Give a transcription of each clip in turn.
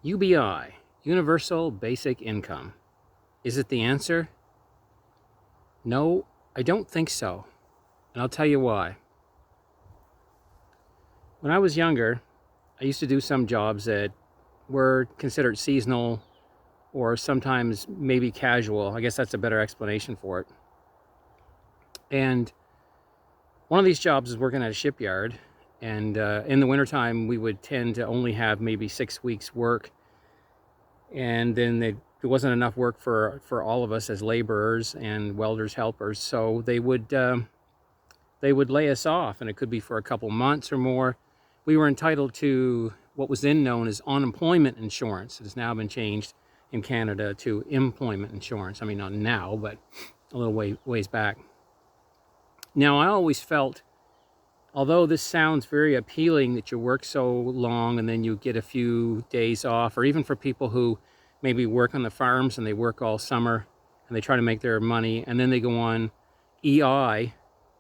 UBI, Universal Basic Income. Is it the answer? No, I don't think so. And I'll tell you why. When I was younger, I used to do some jobs that were considered seasonal or sometimes maybe casual. I guess that's a better explanation for it. And one of these jobs is working at a shipyard. And in the wintertime, we would tend to only have maybe 6 weeks work. And then there wasn't enough work for all of us as laborers and welders helpers. So they would lay us off, and it could be for a couple months or more. We were entitled to what was then known as unemployment insurance. It has now been changed in Canada to employment insurance. I mean, not now, but a little ways back. Now, I always felt, although this sounds very appealing that you work so long and then you get a few days off, or even for people who maybe work on the farms and they work all summer and they try to make their money and then they go on EI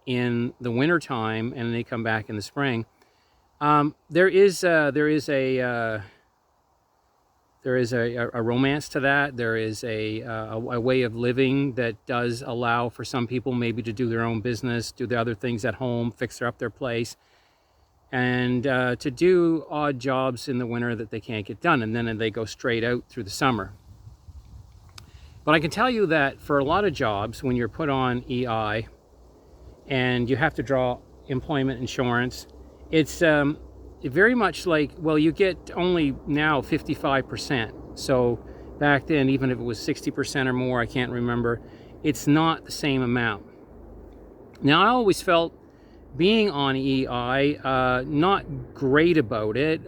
in the wintertime and they come back in the spring. There is a romance to that. There is a way of living that does allow for some people maybe to do their own business, do the other things at home, fix up their place, and to do odd jobs in the winter that they can't get done, and then they go straight out through the summer. But I can tell you that for a lot of jobs, when you're put on EI and you have to draw employment insurance, it's very much like, well, you get only now 55%. So back then, even if it was 60% or more, I can't remember, it's not the same amount. Now, I always felt being on EI not great about it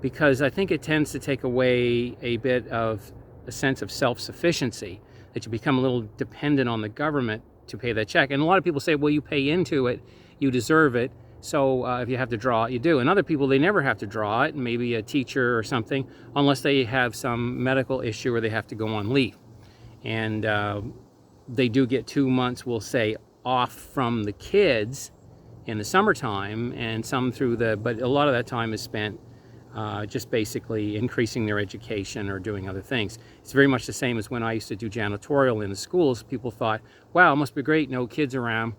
because I think it tends to take away a bit of a sense of self-sufficiency, that you become a little dependent on the government to pay that check. And a lot of people say, well, you pay into it, you deserve it. So if you have to draw it, you do. And other people, they never have to draw it, maybe a teacher or something, unless they have some medical issue or they have to go on leave. And they do get 2 months, we'll say, off from the kids in the summertime, and some through but a lot of that time is spent just basically increasing their education or doing other things. It's very much the same as when I used to do janitorial in the schools. People thought, wow, it must be great, no kids around,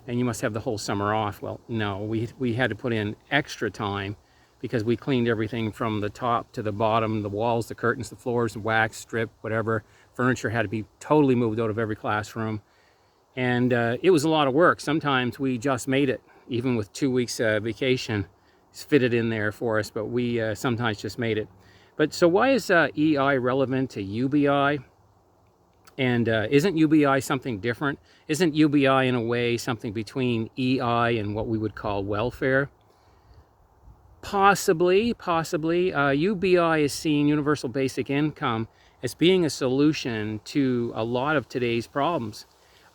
and you must have the whole summer off. Well, no, we had to put in extra time because we cleaned everything from the top to the bottom, the walls, the curtains, the floors, the wax, strip, whatever. Furniture had to be totally moved out of every classroom. And it was a lot of work. Sometimes we just made it, even with 2 weeks vacation, it's fitted in there for us, but we sometimes just made it. But so why is EI relevant to UBI? And isn't UBI something different? Isn't UBI in a way something between EI and what we would call welfare? Possibly. UBI is seeing universal basic income as being a solution to a lot of today's problems.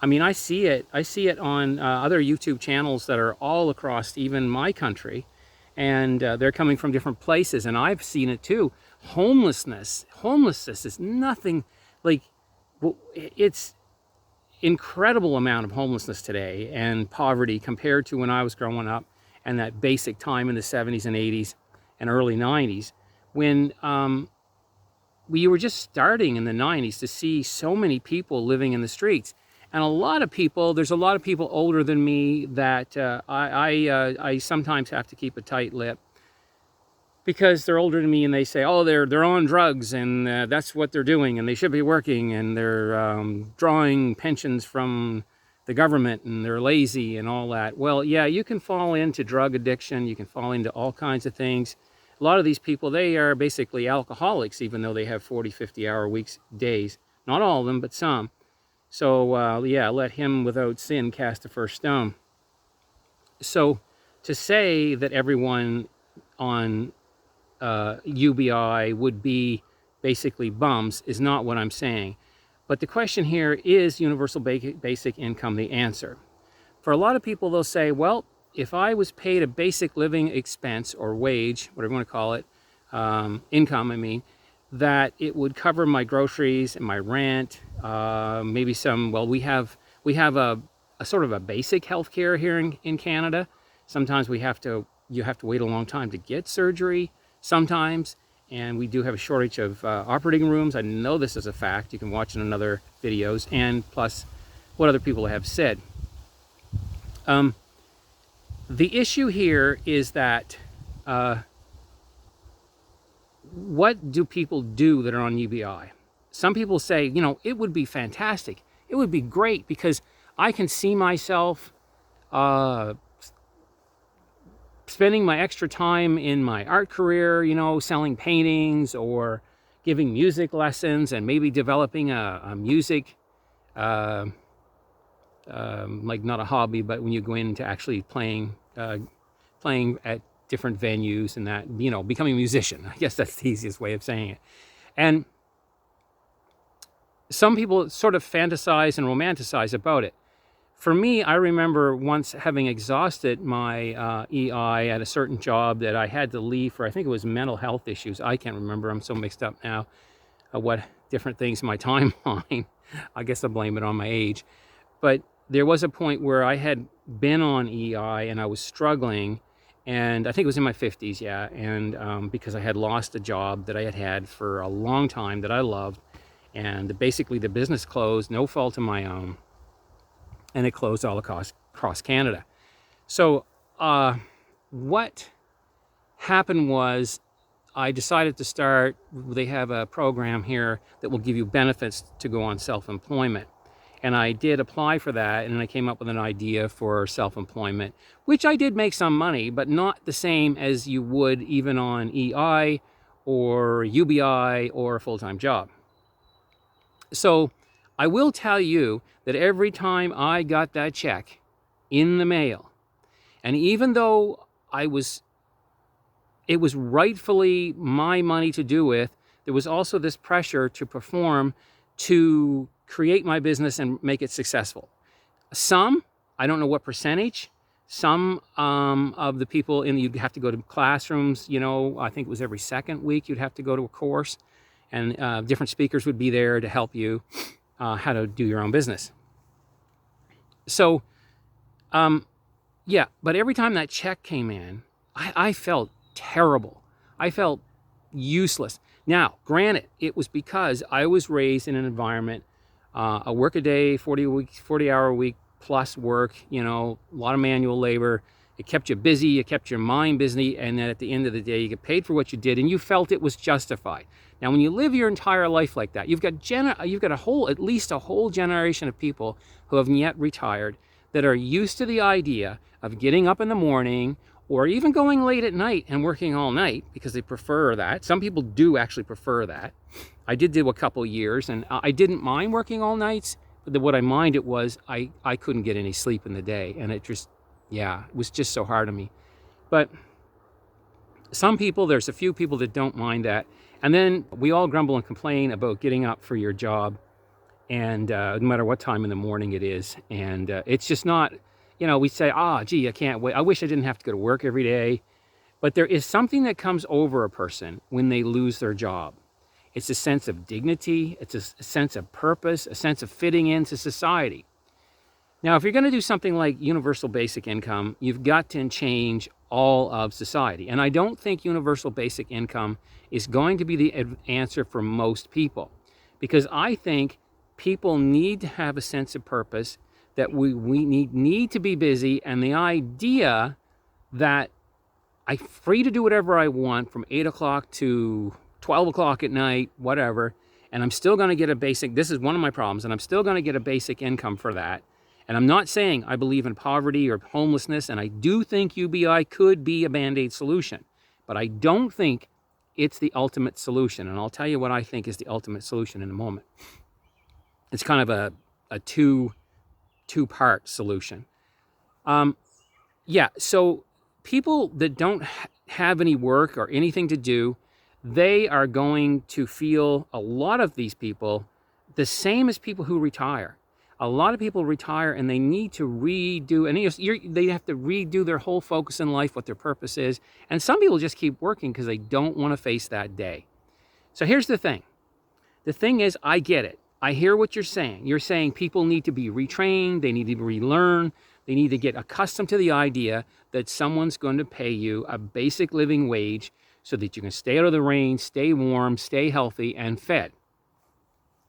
I mean, I see it on other YouTube channels that are all across even my country, and they're coming from different places, and I've seen it too. Homelessness is nothing like, well, it's incredible amount of homelessness today and poverty compared to when I was growing up and that basic time in the 70s and 80s and early 90s when we were just starting in the 90s to see so many people living in the streets. And there's a lot of people older than me that I sometimes have to keep a tight lip because they're older than me and they say, oh, they're on drugs and that's what they're doing and they should be working and they're drawing pensions from the government and they're lazy and all that. Well, yeah, you can fall into drug addiction. You can fall into all kinds of things. A lot of these people, they are basically alcoholics, even though they have 40, 50-hour weeks, days. Not all of them, but some. So, yeah, let him without sin cast the first stone. So to say that everyone on UBI would be basically bums is not what I'm saying. But the question here, is universal basic income the answer? For a lot of people, they'll say, well, if I was paid a basic living expense or wage, whatever you want to call it, income, I mean, that it would cover my groceries and my rent, maybe some, well, we have a sort of a basic health care here in Canada. Sometimes you have to wait a long time to get surgery sometimes, and we do have a shortage of operating rooms. I know this is a fact. You can watch it in other videos, and plus what other people have said. The issue here is that what do people do that are on UBI? Some people say, you know, it would be fantastic. It would be great because I can see myself spending my extra time in my art career, you know, selling paintings or giving music lessons and maybe developing a music, like not a hobby, but when you go into actually playing at different venues and that, you know, becoming a musician. I guess that's the easiest way of saying it. And some people sort of fantasize and romanticize about it. For me, I remember once having exhausted my EI at a certain job that I had to leave for, I think it was mental health issues. I can't remember. I'm so mixed up now. What different things in my timeline. I guess I blame it on my age. But there was a point where I had been on EI and I was struggling. And I think it was in my 50s, yeah. And because I had lost a job that I had had for a long time that I loved. And basically the business closed, no fault of my own. And it closed all across Canada. So what happened was I decided to start, they have a program here that will give you benefits to go on self-employment. And I did apply for that, and I came up with an idea for self-employment, which I did make some money, but not the same as you would even on EI or UBI or a full-time job. So I will tell you that every time I got that check in the mail, and even though it was rightfully my money to do with, there was also this pressure to perform, to create my business and make it successful. Some, I don't know what percentage, some of the people you'd have to go to classrooms, you know, I think it was every second week you'd have to go to a course, and different speakers would be there to help you how to do your own business. So, yeah, but every time that check came in, I felt terrible. I felt useless. Now, granted, it was because I was raised in an environment, a work a day, 40-hour a week plus work, you know, a lot of manual labor. It kept you busy, it kept your mind busy, and then at the end of the day, you get paid for what you did, and you felt it was justified. Now, when you live your entire life like that, you've got at least a whole generation of people who haven't yet retired that are used to the idea of getting up in the morning or even going late at night and working all night because they prefer that. Some people do actually prefer that. I did a couple of years, and I didn't mind working all nights, but what I minded was I couldn't get any sleep in the day, and it just, yeah, it was just so hard on me. But some people, there's a few people that don't mind that. And then we all grumble and complain about getting up for your job, and no matter what time in the morning it is. And it's just not, you know, we say, gee, I can't wait. I wish I didn't have to go to work every day. But there is something that comes over a person when they lose their job. It's a sense of dignity. It's a sense of purpose, a sense of fitting into society. Now, if you're going to do something like universal basic income, you've got to change all of society. And I don't think universal basic income is going to be the answer for most people, because I think people need to have a sense of purpose, that we need to be busy, and the idea that I'm free to do whatever I want from 8 o'clock to 12 o'clock at night, whatever, and I'm still going to get a basic, this is one of my problems, and I'm still going to get a basic income for that. And I'm not saying I believe in poverty or homelessness, and I do think UBI could be a Band-Aid solution, but I don't think it's the ultimate solution. And I'll tell you what I think is the ultimate solution in a moment. It's kind of a two-part solution. Yeah, so people that don't have any work or anything to do, they are going to feel, a lot of these people, the same as people who retire. A lot of people retire and they need to redo, and they have to redo their whole focus in life, what their purpose is. And some people just keep working because they don't want to face that day. So here's the thing. The thing is, I get it. I hear what you're saying. You're saying people need to be retrained, they need to relearn, they need to get accustomed to the idea that someone's going to pay you a basic living wage so that you can stay out of the rain, stay warm, stay healthy, and fed.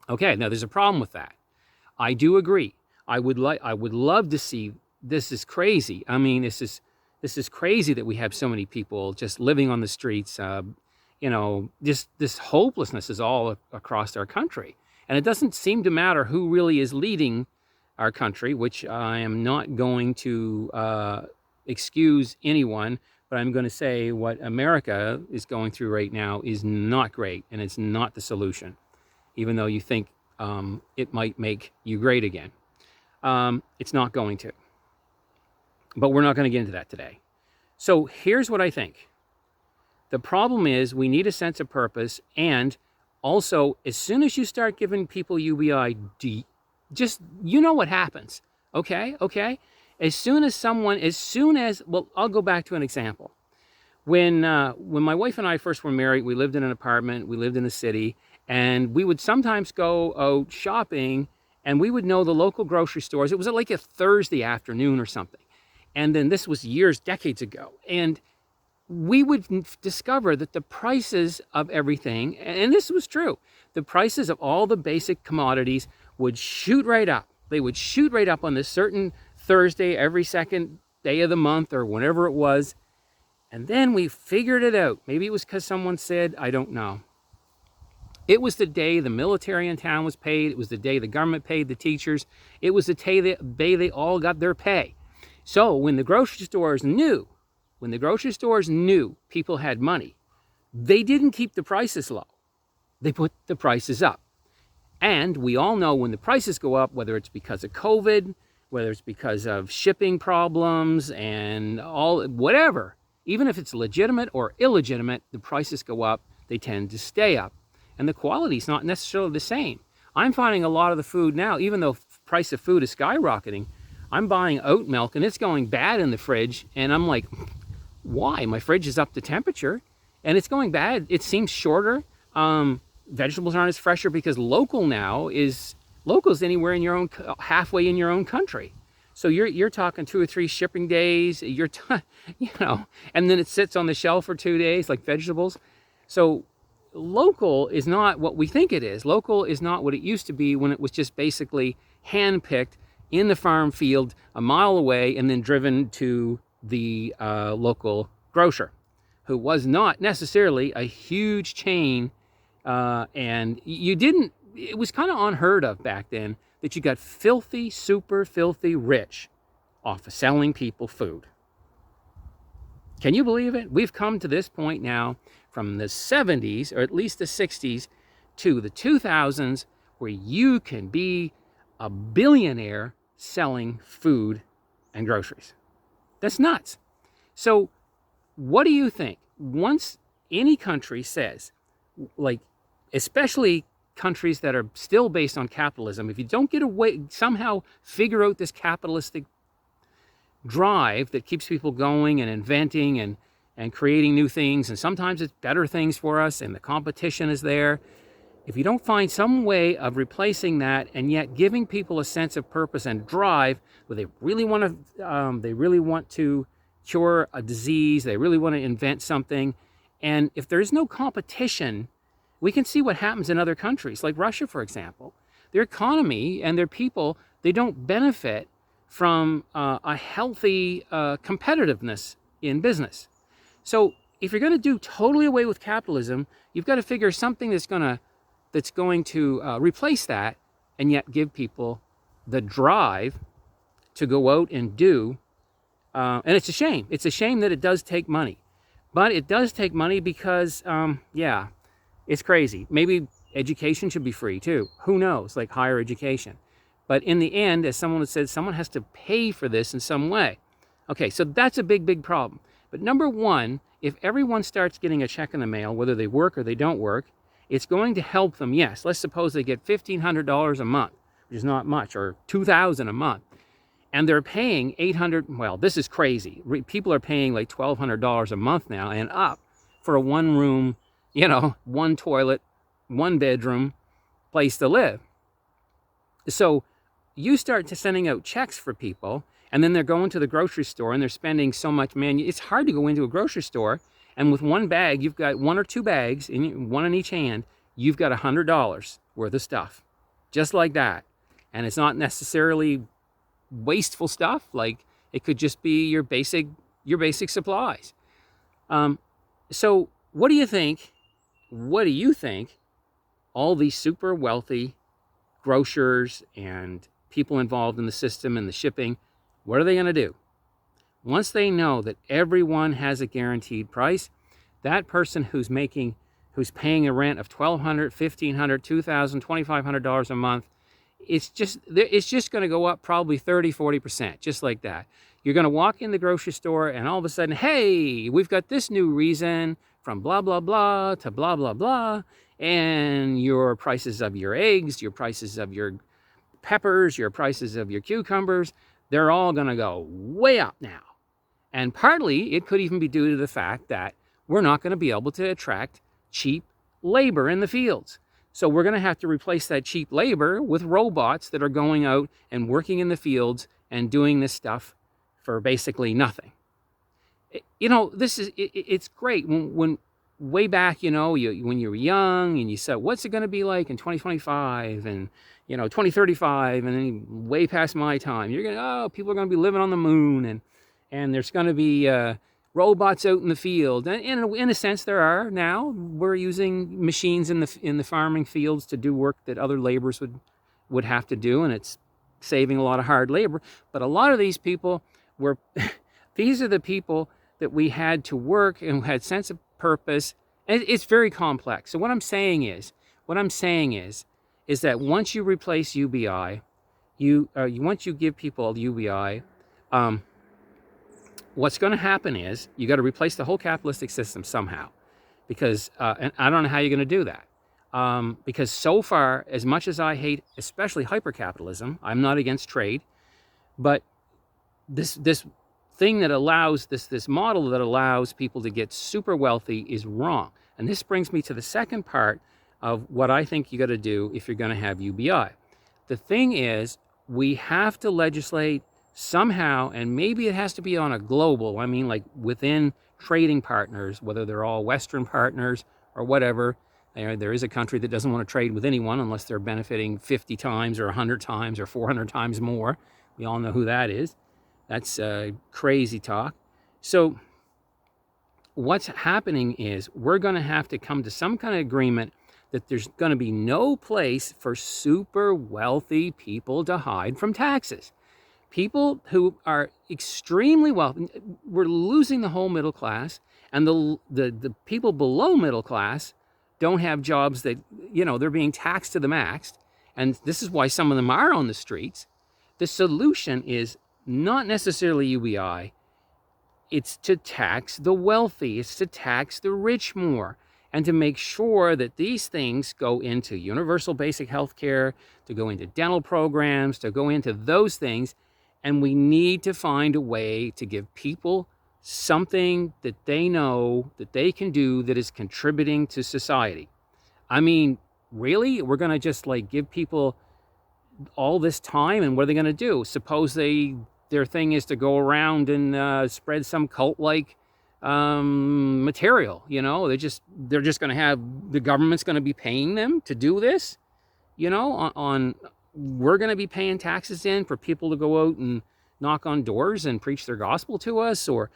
Okay, now there's a problem with that. I do agree. I would love to see. This is crazy. I mean, this is crazy that we have so many people just living on the streets. Just this hopelessness is all across our country, and it doesn't seem to matter who really is leading our country, which I am not going to excuse anyone, but I'm going to say what America is going through right now is not great, and it's not the solution, even though you think it might make you great again. It's not going to. But we're not going to get into that today. So here's what I think. The problem is we need a sense of purpose, and also as soon as you start giving people UBI, just, you know what happens, okay? Well, I'll go back to an example. When my wife and I first were married, we lived in an apartment, we lived in a city, and we would sometimes go out shopping, and we would know the local grocery stores. It was like a Thursday afternoon or something. And then this was decades ago. And we would discover that the prices of everything, and this was true, the prices of all the basic commodities would shoot right up. They would shoot right up on this certain Thursday, every second day of the month or whenever it was. And then we figured it out. Maybe it was because someone said, I don't know. It was the day the military in town was paid. It was the day the government paid the teachers. It was the day they all got their pay. So when the grocery stores knew people had money, they didn't keep the prices low. They put the prices up. And we all know when the prices go up, whether it's because of COVID, whether it's because of shipping problems and whatever, even if it's legitimate or illegitimate, the prices go up, they tend to stay up. And the quality is not necessarily the same. I'm finding a lot of the food now, even though price of food is skyrocketing, I'm buying oat milk and it's going bad in the fridge. And I'm like, why? My fridge is up to temperature and it's going bad. It seems shorter. Vegetables aren't as fresher because local is anywhere in your own, halfway in your own country. So you're talking 2 or 3 shipping days, and then it sits on the shelf for 2 days like vegetables. So local is not what we think it is. Local is not what it used to be when it was just basically hand-picked in the farm field a mile away and then driven to the local grocer, who was not necessarily a huge chain. And it was kind of unheard of back then that you got super filthy rich off of selling people food. Can you believe it? We've come to this point now from the 70s, or at least the 60s, to the 2000s, where you can be a billionaire selling food and groceries. That's nuts. So what do you think? Once any country says, like, especially countries that are still based on capitalism, if you don't get away, somehow figure out this capitalistic drive that keeps people going and inventing and creating new things, and sometimes it's better things for us and the competition is there. If you don't find some way of replacing that and yet giving people a sense of purpose and drive, where they really want to cure a disease, they really want to invent something, and if there is no competition, we can see what happens in other countries, like Russia, for example. Their economy and their people, they don't benefit from a healthy competitiveness in business. So if you're going to do totally away with capitalism, you've got to figure something that's going to replace that, and yet give people the drive to go out and do. And it's a shame. It's a shame that it does take money. But it does take money because, it's crazy. Maybe education should be free too. Who knows? Like higher education. But in the end, as someone has said, someone has to pay for this in some way. Okay, so that's a big, big problem. But number one, if everyone starts getting a check in the mail, whether they work or they don't work, it's going to help them. Yes, let's suppose they get $1,500 a month, which is not much, or $2,000 a month. And they're paying $800, well, this is crazy. People are paying like $1,200 a month now and up for a one-room, one toilet, one bedroom place to live. So you start sending out checks for people, and then they're going to the grocery store and they're spending so much, it's hard to go into a grocery store And with one bag, you've got one or two bags, one in each hand, you've got $100 worth of stuff. Just like that. And it's not necessarily wasteful stuff. Like, it could just be your basic supplies. So what do you think? What do you think all these super wealthy grocers and people involved in the system and the shipping, what are they going to do? Once they know that everyone has a guaranteed price, that person who's paying a rent of $1,200, $1,500, $2,000, $2,500 a month, it's just going to go up probably 30, 40%, just like that. You're going to walk in the grocery store and all of a sudden, hey, we've got this new reason from blah, blah, blah to blah, blah, blah. And your prices of your eggs, your prices of your peppers, your prices of your cucumbers, they're all going to go way up now. And partly it could even be due to the fact that we're not going to be able to attract cheap labor in the fields. So we're going to have to replace that cheap labor with robots that are going out and working in the fields and doing this stuff for basically nothing. It's great when way back, when you were young and you said, what's it going to be like in 2025 and 2035, and then way past my time, people are going to be living on the moon, and there's going to be robots out in the field. And in a sense, there are now. We're using machines in the farming fields to do work that other laborers would have to do, and it's saving a lot of hard labor. But a lot of these people these are the people that we had to work and had sense of purpose. And it's very complex. So what I'm saying is that once you replace UBI, once you give people UBI, what's going to happen is you got to replace the whole capitalistic system somehow, because and I don't know how you're going to do that, because so far, as much as I hate especially hypercapitalism, I'm not against trade, but this thing that allows this model that allows people to get super wealthy is wrong. And this brings me to the second part of what I think you got to do if you're going to have UBI. The thing is, we have to legislate somehow, and maybe it has to be on a global, like within trading partners, whether they're all Western partners or whatever. There is a country that doesn't want to trade with anyone unless they're benefiting 50 times or 100 times or 400 times more. We all know who that is. That's crazy talk. So what's happening is we're going to have to come to some kind of agreement that there's going to be no place for super wealthy people to hide from taxes. People who are extremely wealthy, we're losing the whole middle class, and the people below middle class don't have jobs that, they're being taxed to the max. And this is why some of them are on the streets. The solution is not necessarily UBI. It's to tax the wealthy. It's to tax the rich more, and to make sure that these things go into universal basic health care, to go into dental programs, to go into those things. And we need to find a way to give people something that they know that they can do that is contributing to society. Really? We're going to just give people all this time, and what are they going to do? Suppose their thing is to go around and spread some cult-like material. They're just going to have, the government's going to be paying them to do this. We're going to be paying taxes in for people to go out and knock on doors and preach their gospel to us, or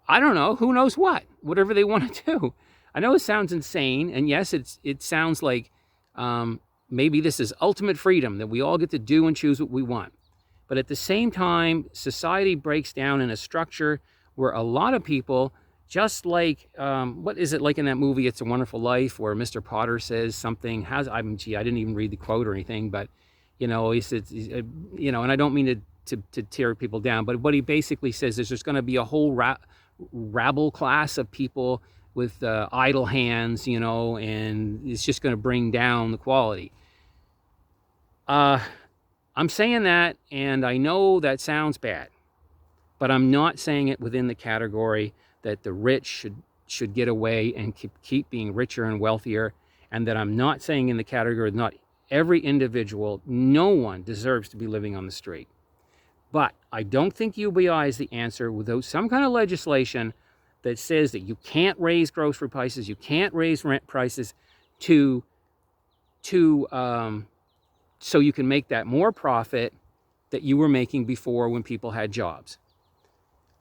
I don't know, who knows whatever they want to do. I know it sounds insane, and yes, it sounds like maybe this is ultimate freedom, that we all get to do and choose what we want. But at the same time, society breaks down in a structure where a lot of people, just like, what is it like in that movie, It's a Wonderful Life, where Mr. Potter says something, I didn't even read the quote or anything, but, he says, and I don't mean to tear people down, but what he basically says is there's going to be a whole rabble class of people with idle hands, and it's just going to bring down the quality. I'm saying that, and I know that sounds bad, but I'm not saying it within the category that the rich should get away and keep being richer and wealthier, and that I'm not saying in the category that not every individual, no one deserves to be living on the street. But I don't think UBI is the answer without some kind of legislation that says that you can't raise grocery prices, you can't raise rent prices to so you can make that more profit that you were making before when people had jobs.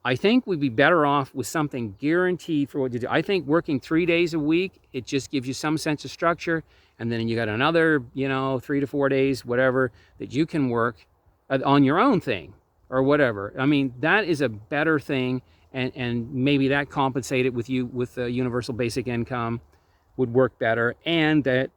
I think we'd be better off with something guaranteed for what you do. I think working 3 days a week, it just gives you some sense of structure. And then you got another, 3 to 4 days, whatever, that you can work on your own thing or whatever. I mean, that is a better thing. And maybe that compensated with a universal basic income would work better. And that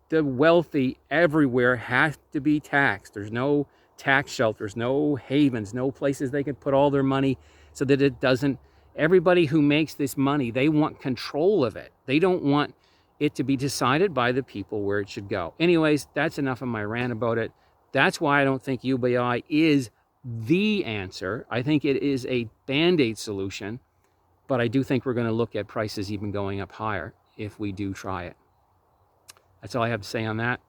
the wealthy everywhere have to be taxed. There's no tax shelters, no havens, no places they could put all their money so that it doesn't. Everybody who makes this money, they want control of it. They don't want it to be decided by the people where it should go. Anyways, that's enough of my rant about it. That's why I don't think UBI is the answer. I think it is a band-aid solution, but I do think we're going to look at prices even going up higher if we do try it. That's all I have to say on that.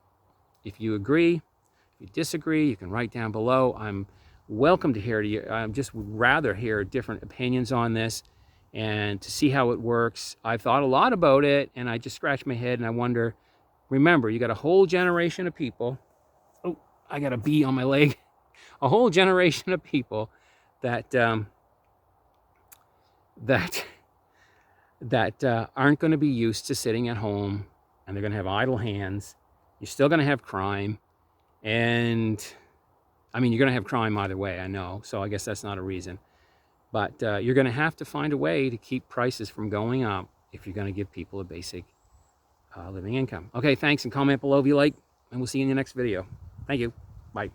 If you agree, if you disagree, you can write down below. I'm welcome to hear you. I just would rather hear different opinions on this and to see how it works. I've thought a lot about it, and I just scratch my head and I wonder, remember, you got a whole generation of people. Oh, I got a bee on my leg. A whole generation of people that aren't going to be used to sitting at home, and they're going to have idle hands. You're still going to have crime. And I mean, you're going to have crime either way, I know. So I guess that's not a reason. But you're going to have to find a way to keep prices from going up if you're going to give people a basic living income. Okay, thanks, and comment below if you like, and we'll see you in the next video. Thank you. Bye.